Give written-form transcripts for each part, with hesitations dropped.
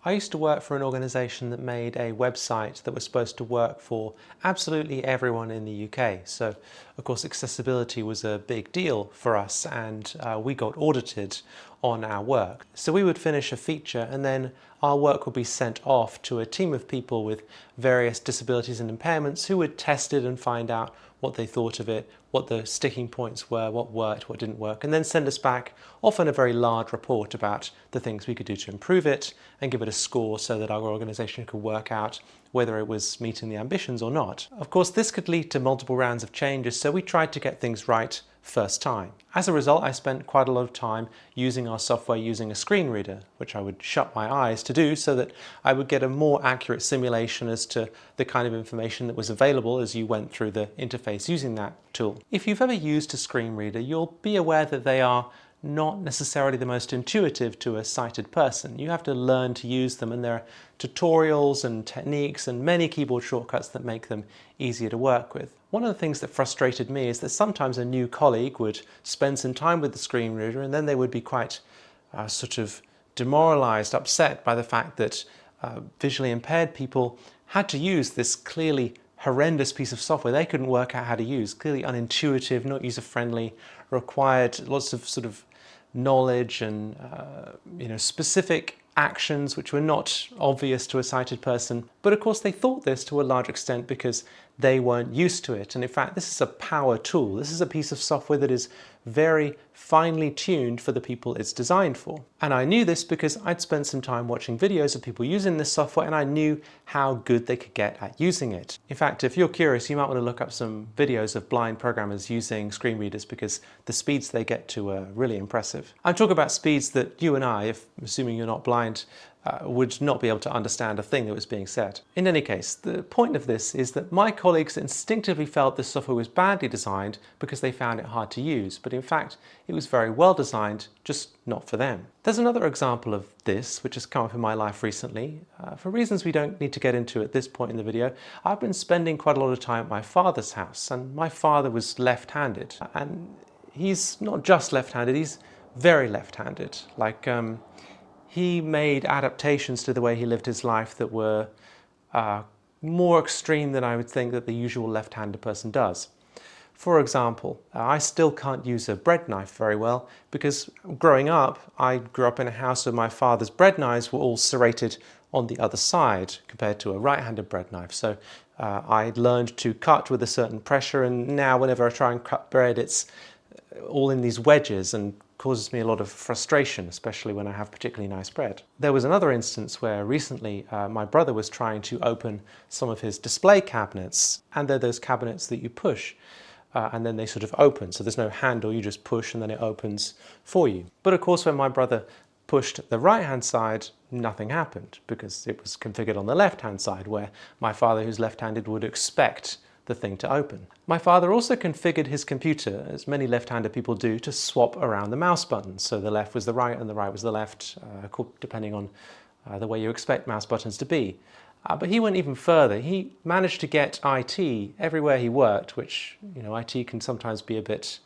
I used to work for an organisation that made a website that was supposed to work for absolutely everyone in the UK. So, of course, accessibility was a big deal for us, and we got audited on our work. So we would finish a feature and then our work would be sent off to a team of people with various disabilities and impairments who would test it and find out what they thought of it, what the sticking points were, what worked, what didn't work, and then send us back often a very large report about the things we could do to improve it and give it a score so that our organisation could work out whether it was meeting the ambitions or not. Of course, this could lead to multiple rounds of changes, so we tried to get things right first time. As a result, I spent quite a lot of time using our software using a screen reader, which I would shut my eyes to do so that I would get a more accurate simulation as to the kind of information that was available as you went through the interface using that tool. If you've ever used a screen reader, you'll be aware that they are not necessarily the most intuitive to a sighted person. You have to learn to use them, and there are tutorials and techniques and many keyboard shortcuts that make them easier to work with. One of the things that frustrated me is that sometimes a new colleague would spend some time with the screen reader and then they would be quite sort of demoralized, upset by the fact that visually impaired people had to use this clearly horrendous piece of software they couldn't work out how to use, clearly unintuitive, not user-friendly, required lots of sort of knowledge and specific actions which were not obvious to a sighted person. But of course they thought this to a large extent because they weren't used to it. And in fact, this is a power tool. This is a piece of software that is very finely tuned for the people it's designed for. And I knew this because I'd spent some time watching videos of people using this software and I knew how good they could get at using it. In fact, if you're curious, you might want to look up some videos of blind programmers using screen readers because the speeds they get to are really impressive. I'm talking about speeds that you and I, assuming you're not blind, would not be able to understand a thing that was being said. In any case, the point of this is that my colleagues instinctively felt this software was badly designed because they found it hard to use, but in fact it was very well designed, just not for them. There's another example of this which has come up in my life recently. For reasons we don't need to get into at this point in the video, I've been spending quite a lot of time at my father's house, and my father was left-handed, and he's not just left-handed, he's very left-handed. He made adaptations to the way he lived his life that were more extreme than I would think that the usual left-handed person does. For example, I still can't use a bread knife very well because growing up, I grew up in a house where my father's bread knives were all serrated on the other side compared to a right-handed bread knife. So I learned to cut with a certain pressure, and now whenever I try and cut bread, it's all in these wedges and causes me a lot of frustration, especially when I have particularly nice bread. There was another instance where recently my brother was trying to open some of his display cabinets, and they're those cabinets that you push and then they sort of open. So there's no handle, you just push and then it opens for you. But of course when my brother pushed the right-hand side, nothing happened because it was configured on the left-hand side where my father, who's left-handed, would expect the thing to open. My father also configured his computer, as many left-handed people do, to swap around the mouse buttons. So the left was the right and the right was the left, depending on the way you expect mouse buttons to be. But he went even further. He managed to get IT everywhere he worked, which, IT can sometimes be a bit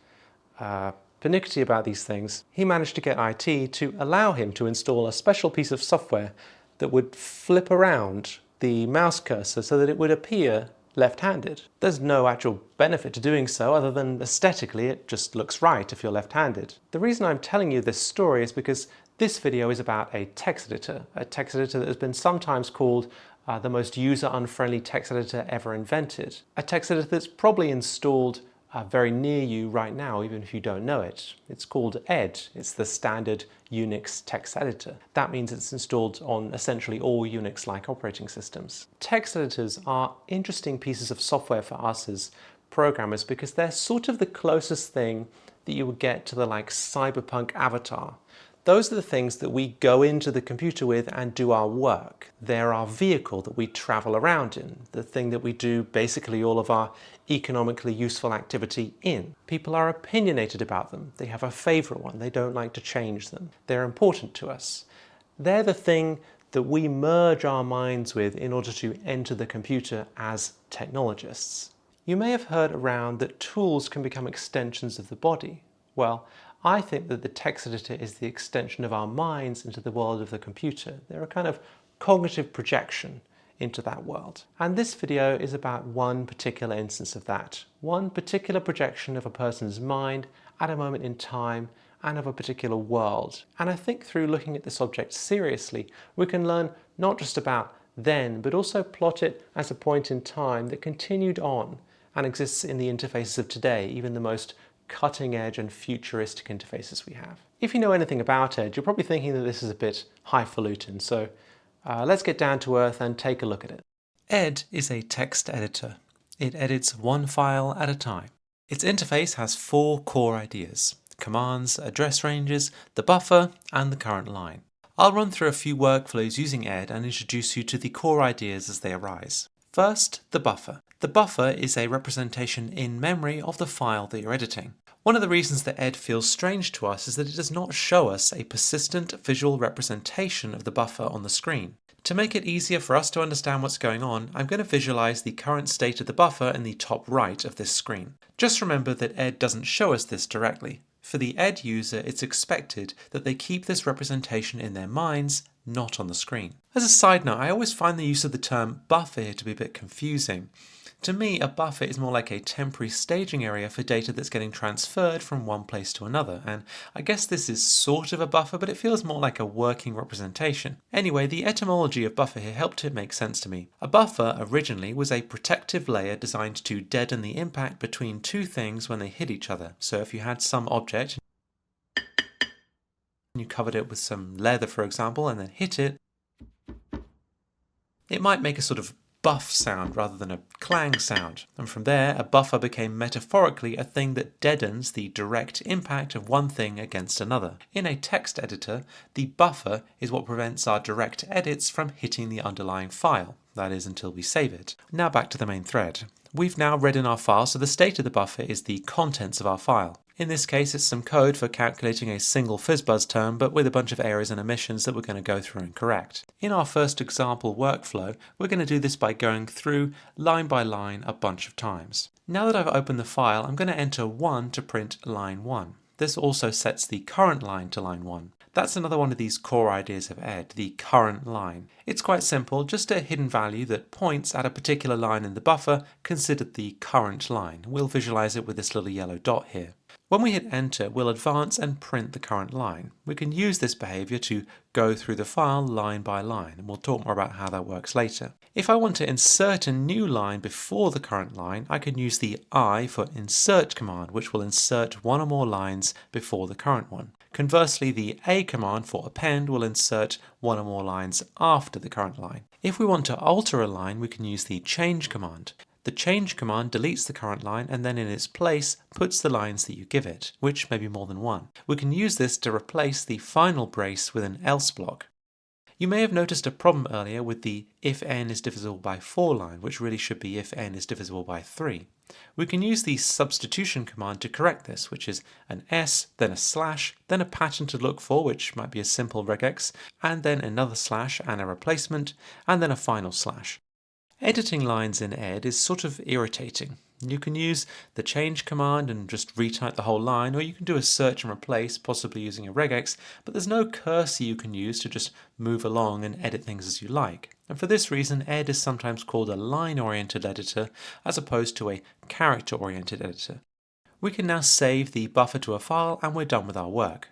pernickety about these things. He managed to get IT to allow him to install a special piece of software that would flip around the mouse cursor so that it would appear left-handed. There's no actual benefit to doing so other than aesthetically it just looks right if you're left-handed. The reason I'm telling you this story is because this video is about a text editor that has been sometimes called the most user-unfriendly text editor ever invented. A text editor that's probably installed very near you right now, even if you don't know it. It's called Ed. It's the standard Unix text editor. That means it's installed on essentially all Unix-like operating systems. Text editors are interesting pieces of software for us as programmers because they're sort of the closest thing that you would get to the cyberpunk avatar. Those are the things that we go into the computer with and do our work. They're our vehicle that we travel around in, the thing that we do basically all of our economically useful activity in. People are opinionated about them. They have a favorite one. They don't like to change them. They're important to us. They're the thing that we merge our minds with in order to enter the computer as technologists. You may have heard around that tools can become extensions of the body. Well, I think that the text editor is the extension of our minds into the world of the computer. They're a kind of cognitive projection into that world. And this video is about one particular instance of that, one particular projection of a person's mind at a moment in time and of a particular world. And I think through looking at this object seriously, we can learn not just about then, but also plot it as a point in time that continued on and exists in the interfaces of today, even the most cutting edge and futuristic interfaces we have. If you know anything about Ed, you're probably thinking that this is a bit highfalutin, so let's get down to earth and take a look at it. Ed is a text editor. It edits one file at a time. Its interface has 4 core ideas: commands, address ranges, the buffer, and the current line. I'll run through a few workflows using Ed and introduce you to the core ideas as they arise. First, the buffer. The buffer is a representation in memory of the file that you're editing. One of the reasons that Ed feels strange to us is that it does not show us a persistent visual representation of the buffer on the screen. To make it easier for us to understand what's going on, I'm going to visualize the current state of the buffer in the top right of this screen. Just remember that Ed doesn't show us this directly. For the Ed user, it's expected that they keep this representation in their minds, not on the screen. As a side note, I always find the use of the term buffer here to be a bit confusing. To me, a buffer is more like a temporary staging area for data that's getting transferred from one place to another, and I guess this is sort of a buffer, but it feels more like a working representation. Anyway, the etymology of buffer here helped it make sense to me. A buffer originally was a protective layer designed to deaden the impact between two things when they hit each other. So if you had some object, and you covered it with some leather, for example, and then hit it, it might make a sort of buff sound rather than a clang sound, and from there a buffer became metaphorically a thing that deadens the direct impact of one thing against another. In a text editor, the buffer is what prevents our direct edits from hitting the underlying file, that is until we save it. Now back to the main thread. We've now read in our file, so the state of the buffer is the contents of our file. In this case, it's some code for calculating a single FizzBuzz term, but with a bunch of errors and omissions that we're going to go through and correct. In our first example workflow, we're going to do this by going through line by line a bunch of times. Now that I've opened the file, I'm going to enter 1 to print line 1. This also sets the current line to line 1. That's another one of these core ideas of Ed, the current line. It's quite simple, just a hidden value that points at a particular line in the buffer, considered the current line. We'll visualize it with this little yellow dot here. When we hit enter, we'll advance and print the current line. We can use this behavior to go through the file line by line, and we'll talk more about how that works later. If I want to insert a new line before the current line, I can use the I for insert command, which will insert one or more lines before the current one. Conversely, the A command for append will insert one or more lines after the current line. If we want to alter a line, we can use the change command. The change command deletes the current line and then in its place puts the lines that you give it, which may be more than one. We can use this to replace the final brace with an else block. You may have noticed a problem earlier with the if n is divisible by 4 line, which really should be if n is divisible by 3. We can use the substitution command to correct this, which is an s, then a slash, then a pattern to look for, which might be a simple regex, and then another slash and a replacement, and then a final slash. Editing lines in Ed is sort of irritating. You can use the change command and just retype the whole line, or you can do a search and replace, possibly using a regex, but there's no cursor you can use to just move along and edit things as you like. And for this reason, Ed is sometimes called a line-oriented editor as opposed to a character-oriented editor. We can now save the buffer to a file and we're done with our work.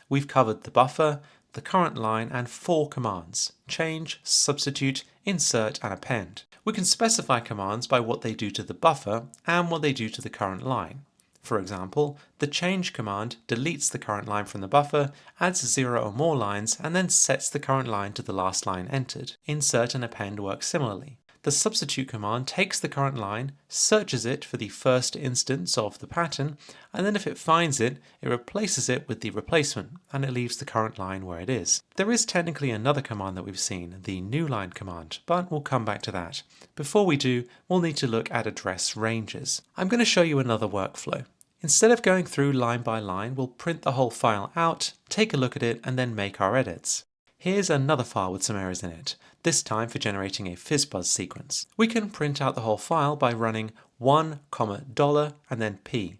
We've covered the buffer, the current line, and 4 commands: change, substitute, insert, and append. We can specify commands by what they do to the buffer and what they do to the current line. For example, the change command deletes the current line from the buffer, adds 0 or more lines, and then sets the current line to the last line entered. Insert and append work similarly. The substitute command takes the current line, searches it for the first instance of the pattern, and then if it finds it, it replaces it with the replacement, and it leaves the current line where it is. There is technically another command that we've seen, the new line command, but we'll come back to that. Before we do, we'll need to look at address ranges. I'm going to show you another workflow. Instead of going through line by line, we'll print the whole file out, take a look at it, and then make our edits. Here's another file with some errors in it, this time for generating a FizzBuzz sequence. We can print out the whole file by running $1, and then p.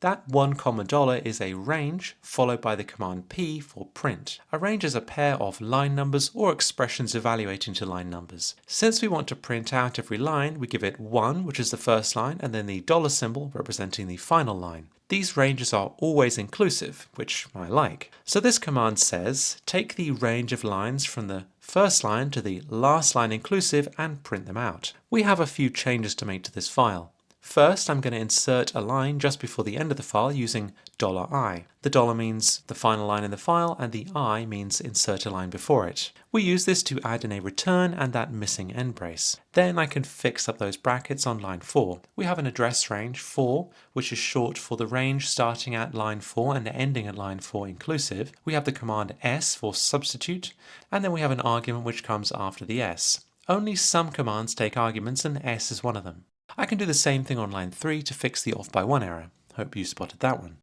That $1, is a range followed by the command P for print. A range is a pair of line numbers or expressions evaluating to line numbers. Since we want to print out every line, we give it 1, which is the first line, and then the dollar symbol representing the final line. These ranges are always inclusive, which I like. So this command says, take the range of lines from the first line to the last line inclusive and print them out. We have a few changes to make to this file. First, I'm going to insert a line just before the end of the file using $I. The dollar means the final line in the file, and the I means insert a line before it. We use this to add in a return and that missing end brace. Then I can fix up those brackets on line 4. We have an address range 4, which is short for the range starting at line 4 and ending at line 4 inclusive. We have the command S for substitute, and then we have an argument which comes after the S. Only some commands take arguments, and S is one of them. I can do the same thing on line 3 to fix the off by 1 error. Hope you spotted that one.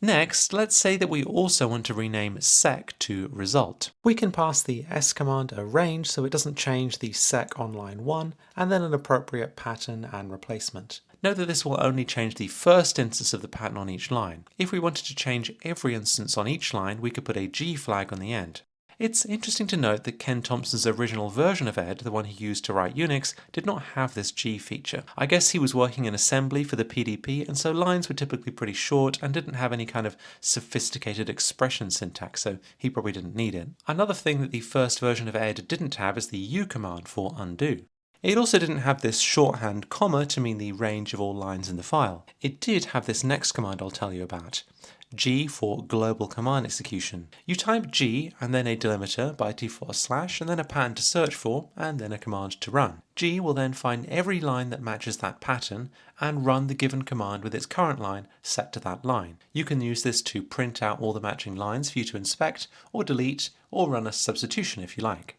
Next, let's say that we also want to rename sec to result. We can pass the S command a range so it doesn't change the sec on line 1, and then an appropriate pattern and replacement. Note that this will only change the first instance of the pattern on each line. If we wanted to change every instance on each line, we could put a G flag on the end. It's interesting to note that Ken Thompson's original version of Ed, the one he used to write Unix, did not have this G feature. I guess he was working in assembly for the PDP, and so lines were typically pretty short and didn't have any kind of sophisticated expression syntax, so he probably didn't need it. Another thing that the first version of Ed didn't have is the U command for undo. It also didn't have this shorthand comma to mean the range of all lines in the file. It did have this next command I'll tell you about. G for global command execution. You type G and then a delimiter by default / and then a pattern to search for and then a command to run. G will then find every line that matches that pattern and run the given command with its current line set to that line. You can use this to print out all the matching lines for you to inspect or delete or run a substitution if you like.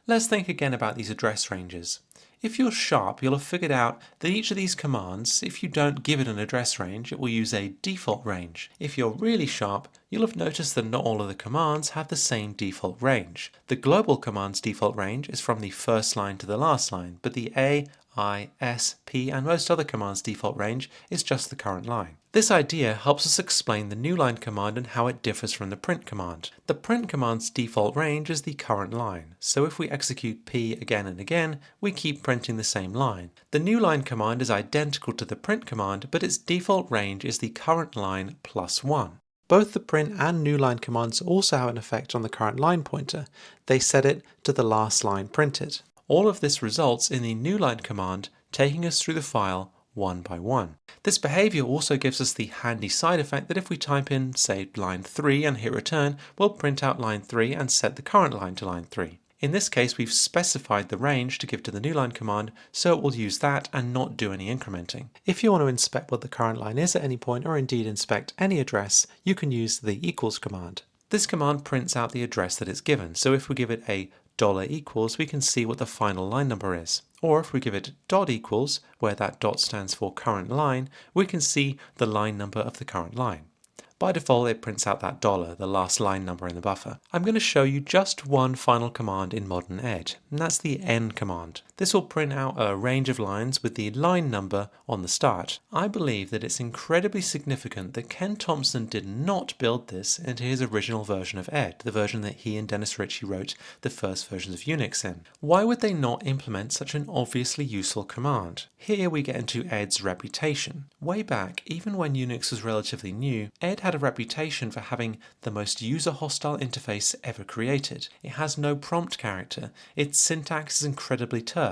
Let's think again about these address ranges. If you're sharp, you'll have figured out that each of these commands, if you don't give it an address range, it will use a default range. If you're really sharp, you'll have noticed that not all of the commands have the same default range. The global command's default range is from the first line to the last line, but the A, I, S, P, and most other commands' default range is just the current line. This idea helps us explain the new line command and how it differs from the print command. The print command's default range is the current line, so if we execute P again and again, we keep printing the same line. The new line command is identical to the print command, but its default range is the current line plus 1. Both the print and new line commands also have an effect on the current line pointer. They set it to the last line printed. All of this results in the new line command taking us through the file one by one. This behavior also gives us the handy side effect that if we type in, say, line 3 and hit return, we'll print out line 3 and set the current line to line 3. In this case, we've specified the range to give to the new line command, so it will use that and not do any incrementing. If you want to inspect what the current line is at any point, or indeed inspect any address, you can use the equals command. This command prints out the address that it's given, so if we give it a $equals, we can see what the final line number is. Or if we give it .equals, where that dot stands for current line, we can see the line number of the current line. By default, it prints out that $, the last line number in the buffer. I'm going to show you just one final command in modern Ed, and that's the N command. This will print out a range of lines with the line number on the start. I believe that it's incredibly significant that Ken Thompson did not build this into his original version of Ed, the version that he and Dennis Ritchie wrote the first versions of Unix in. Why would they not implement such an obviously useful command? Here we get into Ed's reputation. Way back, even when Unix was relatively new, Ed had a reputation for having the most user-hostile interface ever created. It has no prompt character. Its syntax is incredibly terse.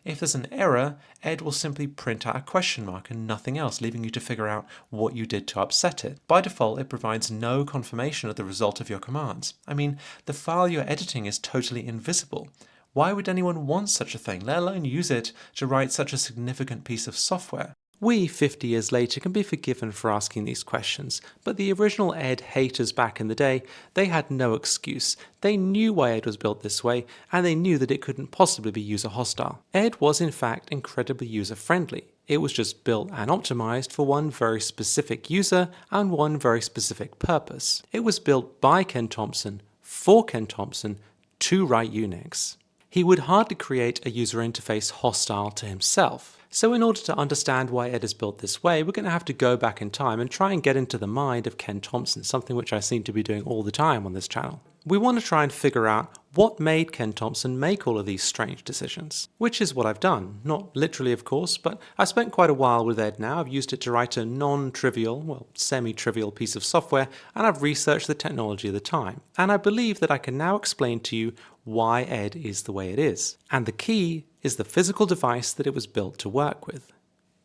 If there's an error, Ed will simply print out a question mark and nothing else, leaving you to figure out what you did to upset it. By default, it provides no confirmation of the result of your commands. I mean, the file you're editing is totally invisible. Why would anyone want such a thing, let alone use it to write such a significant piece of software? We, 50 years later, can be forgiven for asking these questions, but the original Ed haters back in the day, they had no excuse. They knew why Ed was built this way, and they knew that it couldn't possibly be user hostile. Ed was in fact incredibly user friendly. It was just built and optimized for one very specific user and one very specific purpose. It was built by Ken Thompson, for Ken Thompson, to write Unix. He would hardly create a user interface hostile to himself. So in order to understand why Ed is built this way, we're going to have to go back in time and try and get into the mind of Ken Thompson, something which I seem to be doing all the time on this channel. We want to try and figure out what made Ken Thompson make all of these strange decisions, which is what I've done. Not literally, of course, but I've spent quite a while with Ed now. I've used it to write a non-trivial, well, semi-trivial piece of software, and I've researched the technology of the time. And I believe that I can now explain to you why Ed is the way it is. And the key is the physical device that it was built to work with,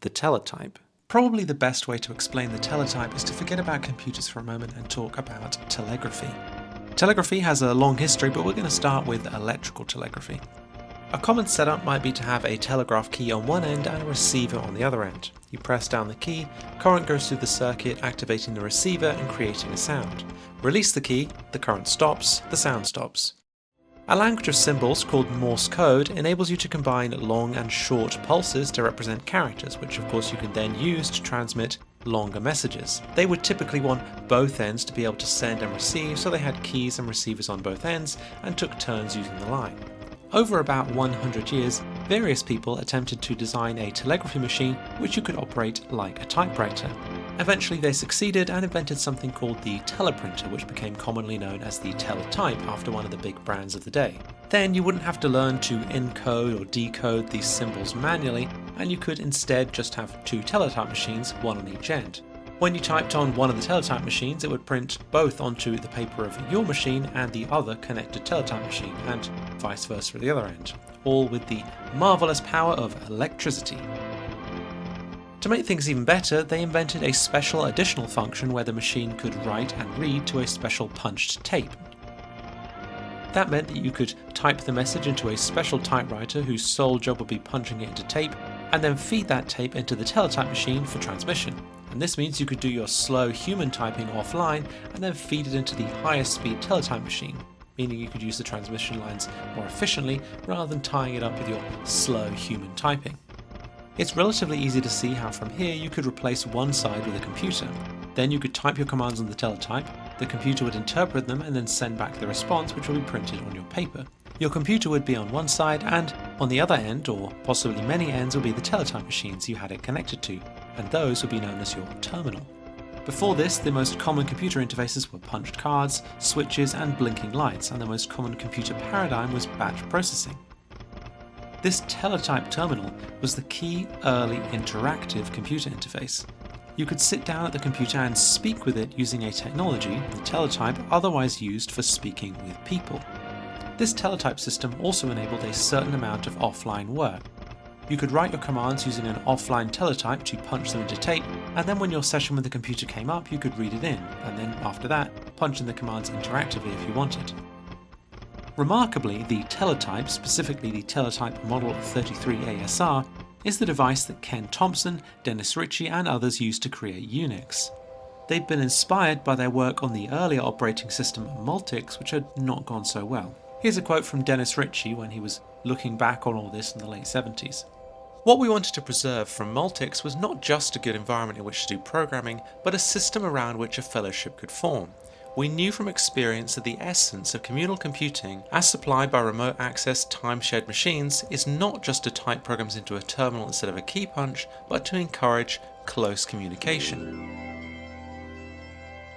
the teletype. Probably the best way to explain the teletype is to forget about computers for a moment and talk about telegraphy. Telegraphy has a long history, but we're going to start with electrical telegraphy. A common setup might be to have a telegraph key on one end and a receiver on the other end. You press down the key, current goes through the circuit, activating the receiver and creating a sound. Release the key, the current stops, the sound stops. A language of symbols called Morse code enables you to combine long and short pulses to represent characters, which of course you can then use to transmit longer messages. They would typically want both ends to be able to send and receive, so they had keys and receivers on both ends and took turns using the line. Over about 100 years, various people attempted to design a telegraphy machine which you could operate like a typewriter. Eventually they succeeded and invented something called the teleprinter, which became commonly known as the teletype after one of the big brands of the day. Then you wouldn't have to learn to encode or decode these symbols manually, and you could instead just have two teletype machines, one on each end. When you typed on one of the teletype machines, it would print both onto the paper of your machine and the other connected teletype machine, and vice versa at the other end, all with the marvellous power of electricity. To make things even better, they invented a special additional function where the machine could write and read to a special punched tape. That meant that you could type the message into a special typewriter whose sole job would be punching it into tape, and then feed that tape into the teletype machine for transmission. And this means you could do your slow human typing offline and then feed it into the highest speed teletype machine, meaning you could use the transmission lines more efficiently rather than tying it up with your slow human typing. It's relatively easy to see how from here you could replace one side with a computer. Then you could type your commands on the teletype, the computer would interpret them and then send back the response, which will be printed on your paper. Your computer would be on one side, and on the other end, or possibly many ends, would be the teletype machines you had it connected to, and those would be known as your terminal. Before this, the most common computer interfaces were punched cards, switches and blinking lights, and the most common computer paradigm was batch processing. This teletype terminal was the key early interactive computer interface. You could sit down at the computer and speak with it using a technology, the teletype, otherwise used for speaking with people. This teletype system also enabled a certain amount of offline work. You could write your commands using an offline teletype to punch them into tape, and then when your session with the computer came up, you could read it in, and then after that, punch in the commands interactively if you wanted. Remarkably, the teletype, specifically the teletype model 33ASR, is the device that Ken Thompson, Dennis Ritchie and others used to create Unix. They'd been inspired by their work on the earlier operating system Multics, which had not gone so well. Here's a quote from Dennis Ritchie when he was looking back on all this in the late 70s. What we wanted to preserve from Multics was not just a good environment in which to do programming, but a system around which a fellowship could form. We knew from experience that the essence of communal computing, as supplied by remote access time-shared machines, is not just to type programs into a terminal instead of a key punch, but to encourage close communication.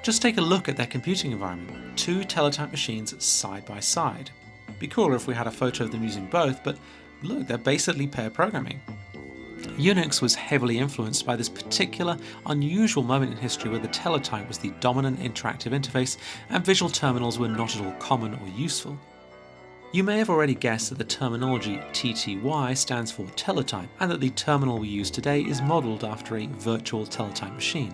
Just take a look at their computing environment. Two teletype machines side by side. It'd be cooler if we had a photo of them using both, but look, they're basically pair programming. Unix was heavily influenced by this particular, unusual moment in history where the teletype was the dominant interactive interface and visual terminals were not at all common or useful. You may have already guessed that the terminology TTY stands for teletype, and that the terminal we use today is modelled after a virtual teletype machine.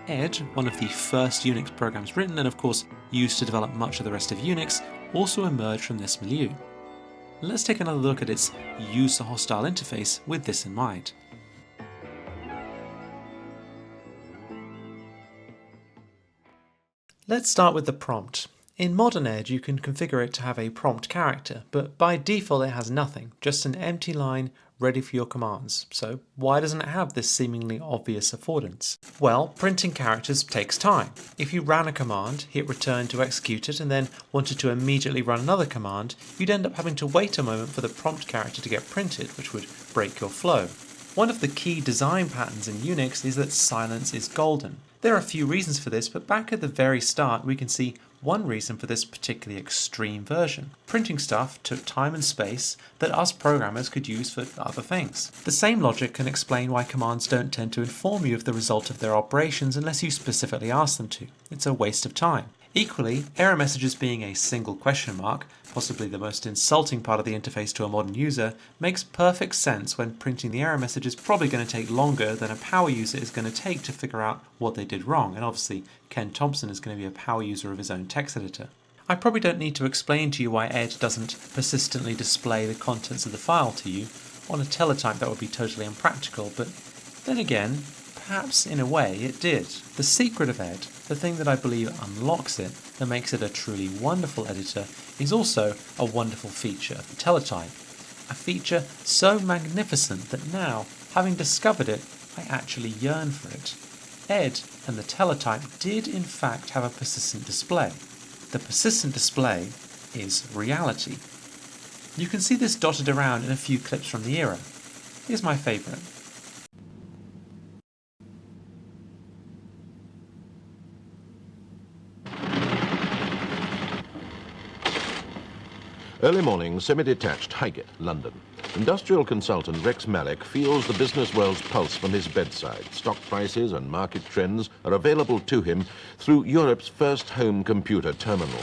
Ed, one of the first Unix programs written and of course used to develop much of the rest of Unix, also emerged from this milieu. Let's take another look at its user-hostile interface with this in mind. Let's start with the prompt. In modern Ed, you can configure it to have a prompt character, but by default it has nothing, just an empty line ready for your commands. So why doesn't it have this seemingly obvious affordance? Well, printing characters takes time. If you ran a command, hit return to execute it, and then wanted to immediately run another command, you'd end up having to wait a moment for the prompt character to get printed, which would break your flow. One of the key design patterns in Unix is that silence is golden. There are a few reasons for this, but back at the very start we can see one reason for this particularly extreme version. Printing stuff took time and space that us programmers could use for other things. The same logic can explain why commands don't tend to inform you of the result of their operations unless you specifically ask them to. It's a waste of time. Equally, error messages being a single question mark, possibly the most insulting part of the interface to a modern user, makes perfect sense when printing the error message is probably going to take longer than a power user is going to take to figure out what they did wrong, and obviously Ken Thompson is going to be a power user of his own text editor. I probably don't need to explain to you why Ed doesn't persistently display the contents of the file to you. On a teletype that would be totally impractical, but then again, perhaps in a way it did. The secret of Ed, the thing that I believe unlocks it, that makes it a truly wonderful editor, is also a wonderful feature, the teletype. A feature so magnificent that now, having discovered it, I actually yearn for it. Ed and the teletype did in fact have a persistent display. The persistent display is reality. You can see this dotted around in a few clips from the era. Here's my favourite. Early morning, semi-detached, Highgate, London. Industrial consultant Rex Malek feels the business world's pulse from his bedside. Stock prices and market trends are available to him through Europe's first home computer terminal.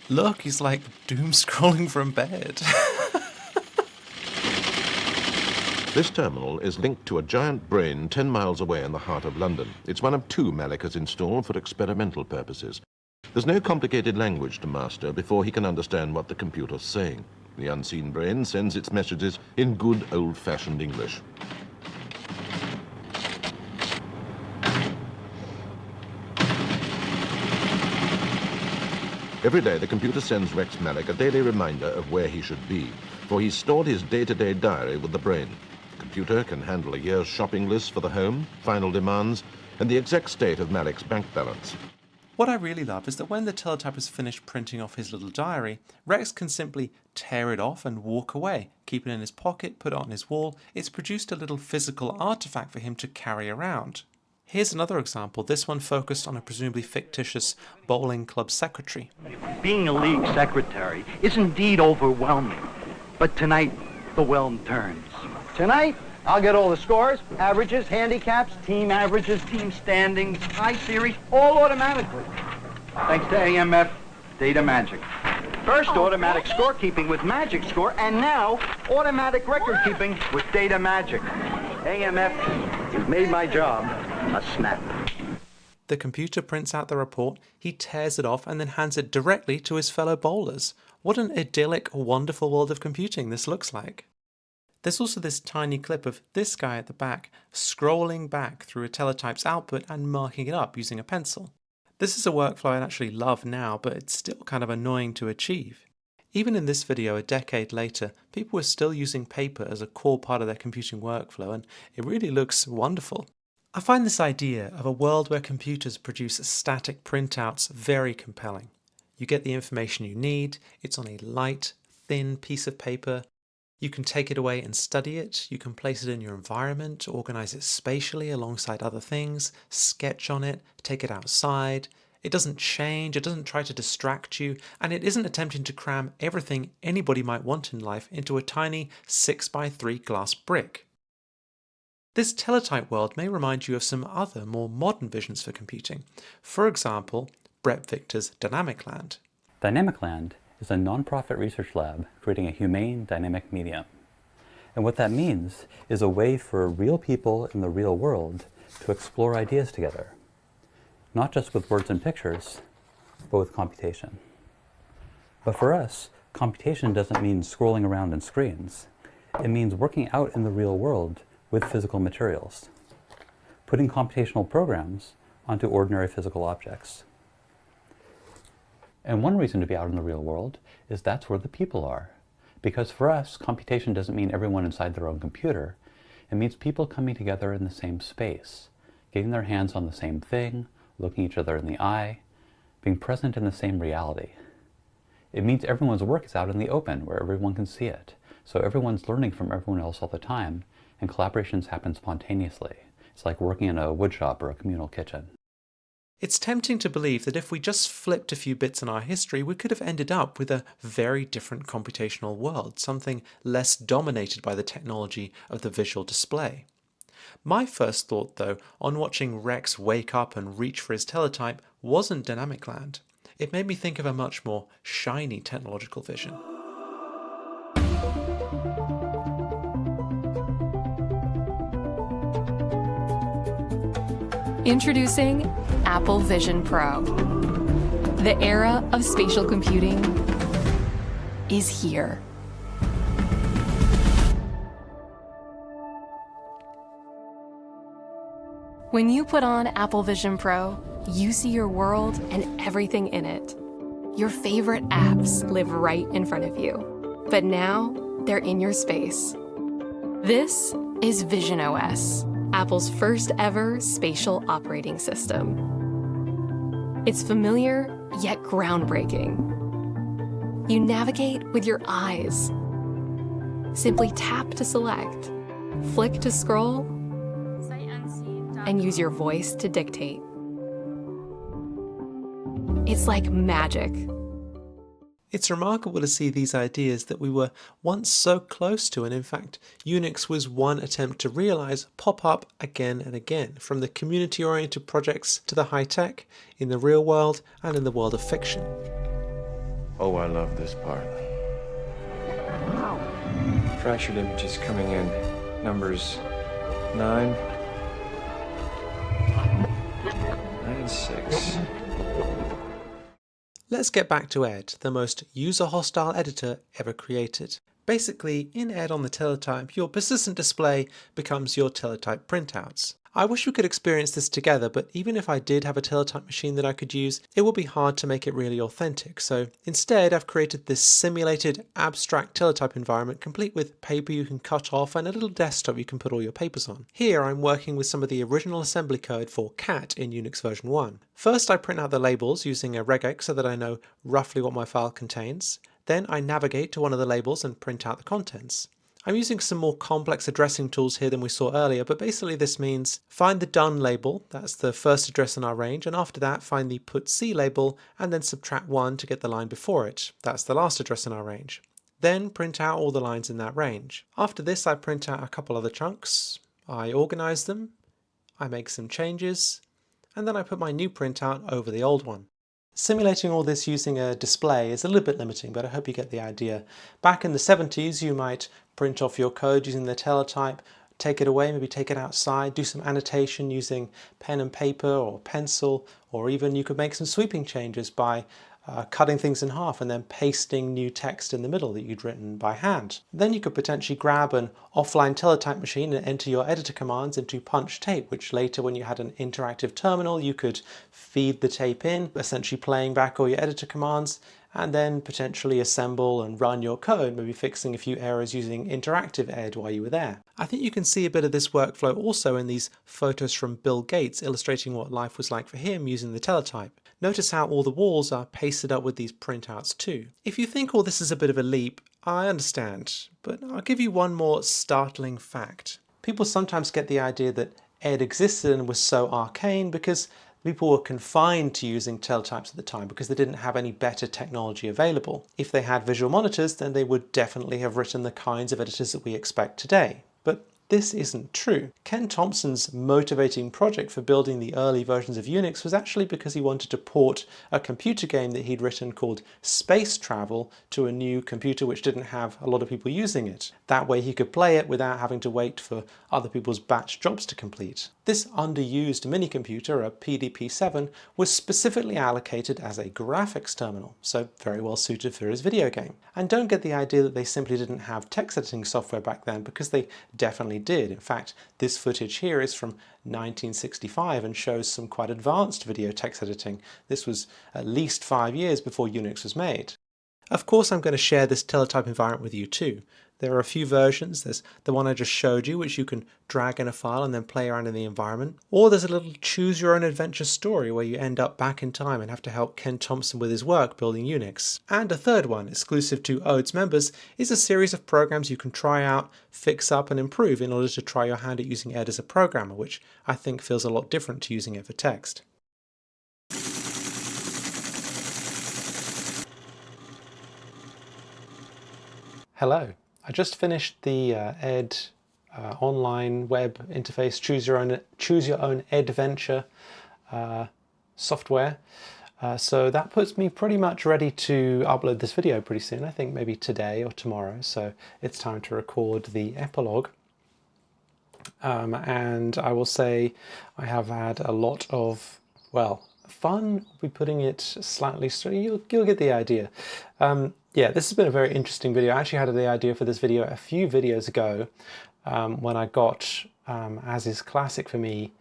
Look, he's like doom scrolling from bed. This terminal is linked to a giant brain 10 miles away in the heart of London. It's one of two Malek has installed for experimental purposes. There's no complicated language to master before he can understand what the computer's saying. The unseen brain sends its messages in good old-fashioned English. Every day the computer sends Rex Malek a daily reminder of where he should be, for he's stored his day-to-day diary with the brain. The computer can handle a year's shopping list for the home, final demands, and the exact state of Malek's bank balance. What I really love is that when the teletype has finished printing off his little diary, Rex can simply tear it off and walk away, keep it in his pocket, put it on his wall. It's produced a little physical artifact for him to carry around. Here's another example, this one focused on a presumably fictitious bowling club secretary. Being a league secretary is indeed overwhelming, but tonight the whelm turns. Tonight, I'll get all the scores, averages, handicaps, team averages, team standings, high series, all automatically. Thanks to AMF Data Magic. First, automatic scorekeeping with Magic Score, and now automatic record keeping with Data Magic. AMF has made my job a snap. The computer prints out the report, he tears it off and then hands it directly to his fellow bowlers. What an idyllic, wonderful world of computing this looks like. There's also this tiny clip of this guy at the back scrolling back through a teletype's output and marking it up using a pencil. This is a workflow I actually love now, but it's still kind of annoying to achieve. Even in this video a decade later, people were still using paper as a core part of their computing workflow, and it really looks wonderful. I find this idea of a world where computers produce static printouts very compelling. You get the information you need, it's on a light, thin piece of paper. You can take it away and study it, you can place it in your environment, organize it spatially alongside other things, sketch on it, take it outside. It doesn't change, it doesn't try to distract you, and it isn't attempting to cram everything anybody might want in life into a tiny 6x3 glass brick. This teletype world may remind you of some other, more modern visions for computing. For example, Brett Victor's Dynamic Land. Dynamic Land is a non-profit research lab creating a humane dynamic medium. And what that means is a way for real people in the real world to explore ideas together, not just with words and pictures, but with computation. But for us, computation doesn't mean scrolling around in screens. It means working out in the real world with physical materials, putting computational programs onto ordinary physical objects. And one reason to be out in the real world is that's where the people are. Because for us, computation doesn't mean everyone inside their own computer. It means people coming together in the same space, getting their hands on the same thing, looking each other in the eye, being present in the same reality. It means everyone's work is out in the open, where everyone can see it. So everyone's learning from everyone else all the time, and collaborations happen spontaneously. It's like working in a woodshop or a communal kitchen. It's tempting to believe that if we just flipped a few bits in our history, we could have ended up with a very different computational world, something less dominated by the technology of the visual display. My first thought, though, on watching Rex wake up and reach for his teletype wasn't Dynamic Land. It made me think of a much more shiny technological vision. Introducing Apple Vision Pro. The era of spatial computing is here. When you put on Apple Vision Pro, you see your world and everything in it. Your favorite apps live right in front of you, but now they're in your space. This is Vision OS, Apple's first ever spatial operating system. It's familiar, yet groundbreaking. You navigate with your eyes. Simply tap to select, flick to scroll, and use your voice to dictate. It's like magic. It's remarkable to see these ideas that we were once so close to, and in fact Unix was one attempt to realize, pop up again and again, from the community-oriented projects to the high-tech, in the real world and in the world of fiction. Oh, I love this part. Fractured images coming in. Numbers 9 and 6. Let's get back to Ed, the most user-hostile editor ever created. Basically, in Ed on the teletype, your persistent display becomes your teletype printouts. I wish we could experience this together, but even if I did have a teletype machine that I could use, it would be hard to make it really authentic. So instead, I've created this simulated abstract teletype environment complete with paper you can cut off and a little desktop you can put all your papers on. Here I'm working with some of the original assembly code for CAT in Unix version 1. First I print out the labels using a regex so that I know roughly what my file contains. Then I navigate to one of the labels and print out the contents. I'm using some more complex addressing tools here than we saw earlier, but basically this means find the done label, that's the first address in our range, and after that find the put C label and then subtract 1 to get the line before it, that's the last address in our range. Then print out all the lines in that range. After this I print out a couple other chunks, I organize them, I make some changes, and then I put my new printout over the old one. Simulating all this using a display is a little bit limiting, but I hope you get the idea. Back in the 70s, you might print off your code using the teletype, take it away, maybe take it outside, do some annotation using pen and paper or pencil, or even you could make some sweeping changes by cutting things in half and then pasting new text in the middle that you'd written by hand. Then you could potentially grab an offline teletype machine and enter your editor commands into punch tape, which later when you had an interactive terminal you could feed the tape in, essentially playing back all your editor commands, and then potentially assemble and run your code, maybe fixing a few errors using interactive ed while you were there. I think you can see a bit of this workflow also in these photos from Bill Gates illustrating what life was like for him using the teletype. Notice how all the walls are pasted up with these printouts too. If you think all this is a bit of a leap, I understand, but I'll give you one more startling fact. People sometimes get the idea that ed existed and was so arcane because people were confined to using teletypes at the time because they didn't have any better technology available. If they had visual monitors, then they would definitely have written the kinds of editors that we expect today. But this isn't true. Ken Thompson's motivating project for building the early versions of Unix was actually because he wanted to port a computer game that he'd written called Space Travel to a new computer which didn't have a lot of people using it. That way he could play it without having to wait for other people's batch jobs to complete. This underused mini-computer, a PDP-7, was specifically allocated as a graphics terminal, so very well suited for his video game. And don't get the idea that they simply didn't have text editing software back then, because they definitely did. In fact, this footage here is from 1965 and shows some quite advanced video text editing. This was at least 5 years before Unix was made. Of course, I'm going to share this teletype environment with you too. There are a few versions. There's the one I just showed you, which you can drag in a file and then play around in the environment. Or there's a little choose your own adventure story where you end up back in time and have to help Ken Thompson with his work building Unix. And a third one, exclusive to ODE's members, is a series of programs you can try out, fix up and improve in order to try your hand at using Ed as a programmer, which I think feels a lot different to using it for text. Hello. I just finished the Ed online web interface choose your own adventure software. So that puts me pretty much ready to upload this video pretty soon. I think maybe today or tomorrow. So it's time to record the epilogue. And I will say I have had a lot of, well, fun. We'll be putting it slightly straight. You'll get the idea. Yeah, this has been a very interesting video. I actually had the idea for this video a few videos ago when I got, as is classic for me,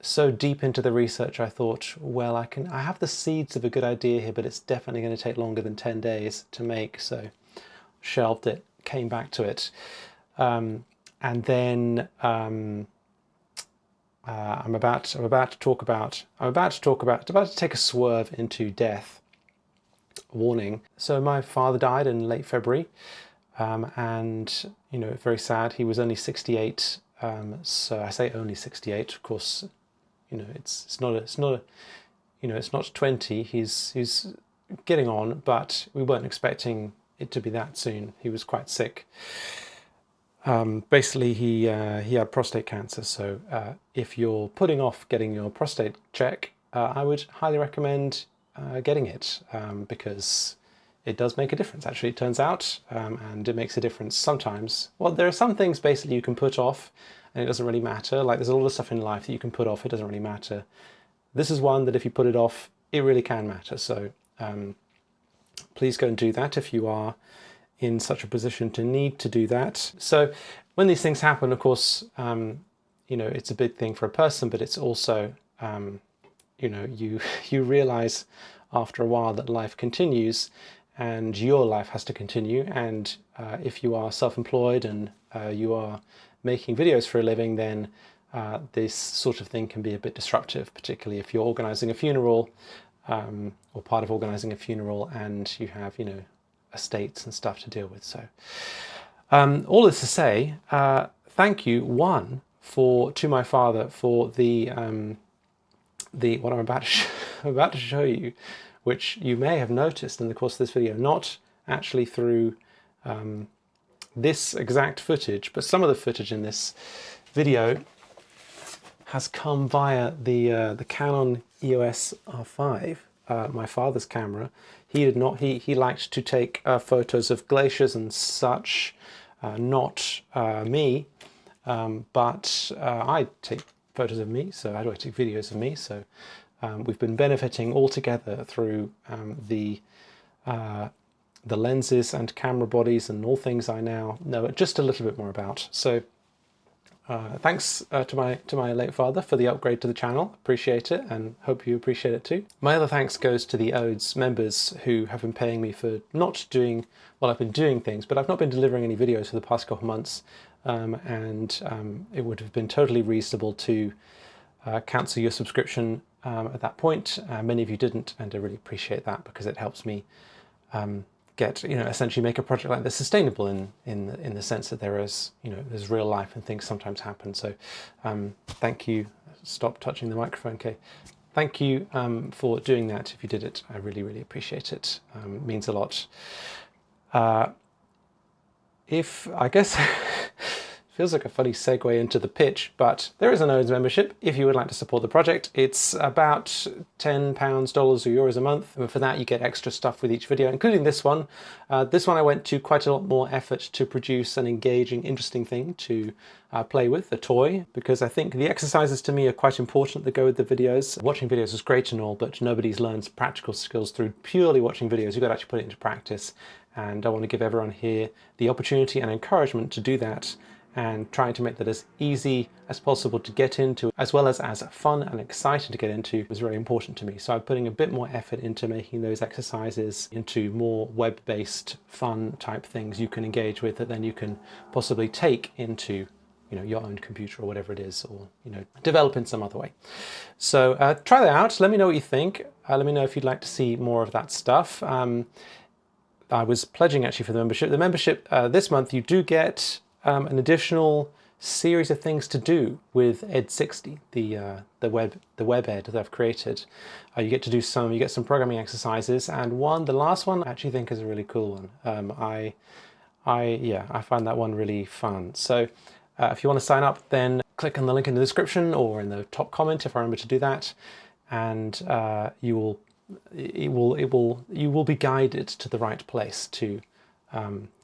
so deep into the research I thought, well, I have the seeds of a good idea here, but it's definitely going to take longer than 10 days to make, so shelved it, came back to it. And then I'm about to take a swerve into death. Warning. So my father died in late February, and you know, very sad. He was only 68. So I say only 68. Of course, you know, it's not 20. He's getting on, but we weren't expecting it to be that soon. He was quite sick. Basically, he had prostate cancer. So if you're putting off getting your prostate check, I would highly recommend getting it, because it does make a difference, actually, it turns out, and it makes a difference sometimes. Well, there are some things basically you can put off and it doesn't really matter. Like, there's a lot of stuff in life that you can put off, it doesn't really matter. This is one that if you put it off, it really can matter. So please go and do that if you are in such a position to need to do that. So when these things happen, of course, you know, it's a big thing for a person, but it's also you know, you realize after a while that life continues and your life has to continue. And if you are self-employed and you are making videos for a living, then this sort of thing can be a bit disruptive, particularly if you're organizing a funeral or part of organizing a funeral and you have, you know, estates and stuff to deal with. So all this to say, thank you, to my father for what I'm about to show you, which you may have noticed in the course of this video, not actually through this exact footage, but some of the footage in this video has come via the Canon EOS R5, my father's camera. He liked to take photos of glaciers and such, not me, but I take photos of me, so how do I take videos of me? So we've been benefiting all together through the lenses and camera bodies and all things I now know just a little bit more about. So thanks to my late father for the upgrade to the channel. Appreciate it, and hope you appreciate it too. My other thanks goes to the ODE's members who have been paying me for not doing, well, I've been doing things, but I've not been delivering any videos for the past couple of months. It would have been totally reasonable to cancel your subscription at that point. Many of you didn't, and I really appreciate that because it helps me essentially make a project like this sustainable in the sense that there's real life and things sometimes happen. So thank you. Stop touching the microphone, okay? Thank you for doing that. If you did it, I really, really appreciate it. It means a lot. I guess feels like a funny segue into the pitch, but there is an ODE's membership if you would like to support the project. It's about £10, dollars or euros a month, and for that you get extra stuff with each video, including this one. This one I went to quite a lot more effort to produce an engaging, interesting thing to play with, a toy, because I think the exercises to me are quite important that go with the videos. Watching videos is great and all, but nobody's learns practical skills through purely watching videos. You've got to actually put it into practice, and I want to give everyone here the opportunity and encouragement to do that. and trying to make that as easy as possible to get into, as well as fun and exciting to get into, was really important to me. So I'm putting a bit more effort into making those exercises into more web-based fun type things you can engage with, that then you can possibly take into your own computer or whatever it is, or develop in some other way. So try that out. Let me know what you think. Let me know if you'd like to see more of that stuff. I was pledging actually for the membership. The membership this month, you do get an additional series of things to do with Ed60, the web ed that I've created. You get to do you get some programming exercises, and the last one I actually think is a really cool one. I find that one really fun. So if you want to sign up, then click on the link in the description or in the top comment if I remember to do that, and you will be guided to the right place to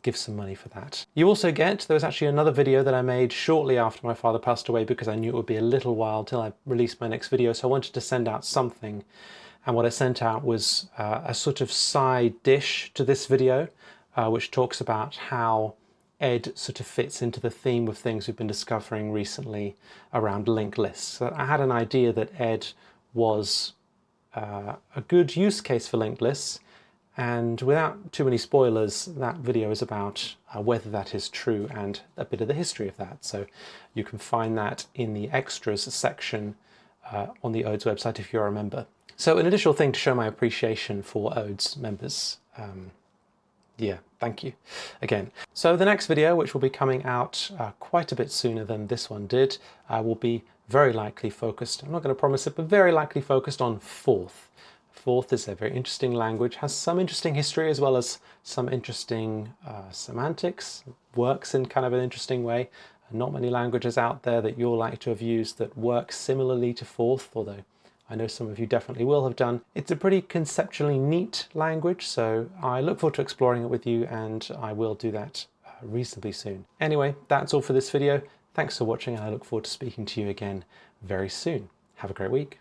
give some money for that. You also there was actually another video that I made shortly after my father passed away, because I knew it would be a little while till I released my next video, so I wanted to send out something, and what I sent out was a sort of side dish to this video, which talks about how Ed sort of fits into the theme of things we've been discovering recently around linked lists. So I had an idea that Ed was a good use case for linked lists, and without too many spoilers, that video is about whether that is true and a bit of the history of that. So you can find that in the extras section on the Odes website if you're a member. So an additional thing to show my appreciation for Odes members. Yeah, thank you again. So the next video, which will be coming out quite a bit sooner than this one did, will be very likely focused, I'm not going to promise it, but very likely focused on Forth. Forth is a very interesting language, has some interesting history as well as some interesting semantics, works in kind of an interesting way. Not many languages out there that you'll like to have used that work similarly to Forth, although I know some of you definitely will have done. It's a pretty conceptually neat language, so I look forward to exploring it with you, and I will do that reasonably soon. Anyway, that's all for this video. Thanks for watching, and I look forward to speaking to you again very soon. Have a great week.